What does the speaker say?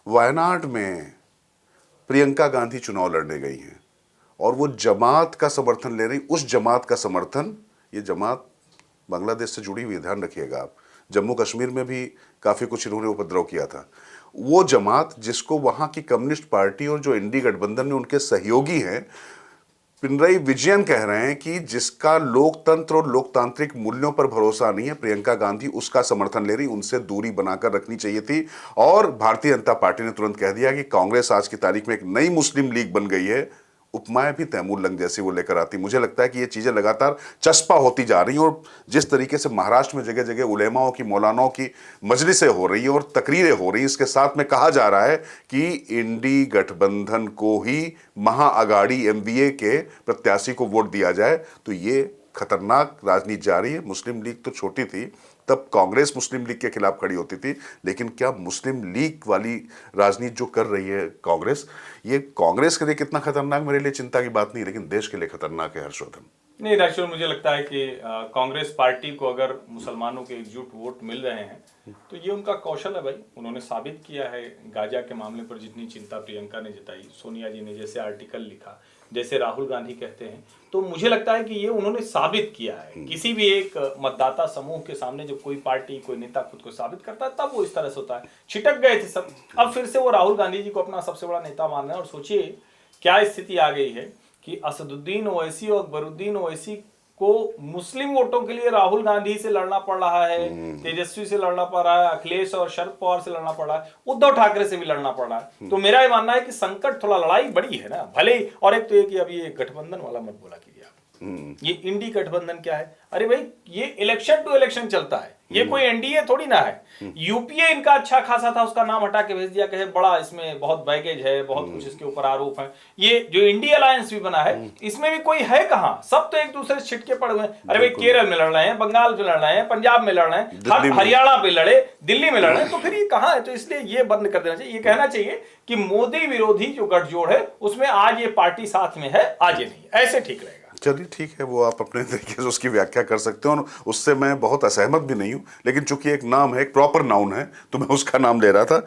वायनाड में प्रियंका गांधी चुनाव लड़ने गई हैं और वो जमात का समर्थन ले रही। उस जमात का समर्थन, ये जमात बांग्लादेश से जुड़ी हुई है, ध्यान रखिएगा आप। जम्मू कश्मीर में भी काफ़ी कुछ इन्होंने उपद्रव किया था। वो जमात जिसको वहाँ की कम्युनिस्ट पार्टी और जो इंडी गठबंधन में उनके सहयोगी हैं, पिनराई विजयन कह रहे हैं कि जिसका लोकतंत्र और लोकतांत्रिक मूल्यों पर भरोसा नहीं है, प्रियंका गांधी उसका समर्थन ले रही, उनसे दूरी बनाकर रखनी चाहिए थी। और भारतीय जनता पार्टी ने तुरंत कह दिया कि कांग्रेस आज की तारीख में एक नई मुस्लिम लीग बन गई है, उपमाएं भी तैमूर लंग जैसी वो लेकर आती। मुझे लगता है कि ये चीज़ें लगातार चस्पा होती जा रही हैं और जिस तरीके से महाराष्ट्र में जगह जगह उलेमाओं की, मौलानाओं की मजलिसें हो रही हैं और तकरीरें हो रही हैं, इसके साथ में कहा जा रहा है कि इंडी गठबंधन को ही महाअगाड़ी एमवीए के प्रत्याशी को वोट दिया जाए, तो ये खतरनाक राजनीति जा रही है। मुस्लिम लीग तो छोटी थी, तब कांग्रेस मुस्लिम लीग के खिलाफ खड़ी होती थी, लेकिन क्या मुस्लिम लीग वाली राजनीति जो कर रही है कांग्रेस, ये कांग्रेस के लिए कितना खतरनाक मेरे लिए चिंता की बात नहीं, लेकिन देश के लिए खतरनाक है। हर्षवर्धन नहीं राष्ट्र, मुझे लगता है कि कांग्रेस पार्टी को अगर मुसलमानों के एकजुट वोट मिल रहे हैं तो ये उनका कौशल है भाई। उन्होंने साबित किया है गाजा के मामले पर जितनी चिंता प्रियंका ने जताई, सोनिया जी ने जैसे आर्टिकल लिखा, जैसे राहुल गांधी कहते हैं, तो मुझे लगता है कि ये उन्होंने साबित किया है। किसी भी एक मतदाता समूह के सामने जब कोई पार्टी, कोई नेता खुद को साबित करता है तब वो इस तरह से होता है। छिटक गए थे सब, अब फिर से वो राहुल गांधी जी को अपना सबसे बड़ा नेता मान रहे हैं। और सोचिए क्या स्थिति आ गई है कि असदुद्दीन ओवैसी और अकबरुद्दीन ओवैसी को मुस्लिम वोटों के लिए राहुल गांधी से लड़ना पड़ रहा है, तेजस्वी से लड़ना पड़ रहा है, अखिलेश और शरद पवार से लड़ना पड़ रहा है, उद्धव ठाकरे से भी लड़ना पड़ रहा है। तो मेरा ये मानना है कि संकट, थोड़ा लड़ाई बड़ी है ना भले ही। और एक तो ये कि अभी ये गठबंधन वाला मत बोला कीजिए आप, ये इंडी गठबंधन क्या है? अरे भाई ये इलेक्शन टू इलेक्शन चलता है, ये कोई एनडीए थोड़ी ना है। यूपीए इनका अच्छा खासा था, उसका नाम हटा के भेज दिया, कहे बड़ा इसमें बहुत बैगेज है, बहुत कुछ इसके ऊपर आरोप है। ये जो इंडी अलायंस भी बना है, इसमें भी कोई है कहां? सब तो एक दूसरे से छिटके पड़े हुए हैं। अरे भाई केरल में लड़ रहे हैं, बंगाल में लड़ रहे हैं, पंजाब में लड़ रहे हैं, हरियाणा पे लड़े, दिल्ली में लड़ रहे हैं, तो फिर ये कहां है? तो इसलिए ये बंद कर देना चाहिए। ये कहना चाहिए कि मोदी विरोधी जो गठजोड़ है उसमें आज ये पार्टी साथ में है, आज ये नहीं, ऐसे ठीक रहेगा। चलिए ठीक है, वो आप अपने तरीके से उसकी व्याख्या कर सकते हो और उससे मैं बहुत असहमत भी नहीं हूं, लेकिन चूंकि एक नाम है, एक प्रॉपर नाउन है, तो मैं उसका नाम ले रहा था।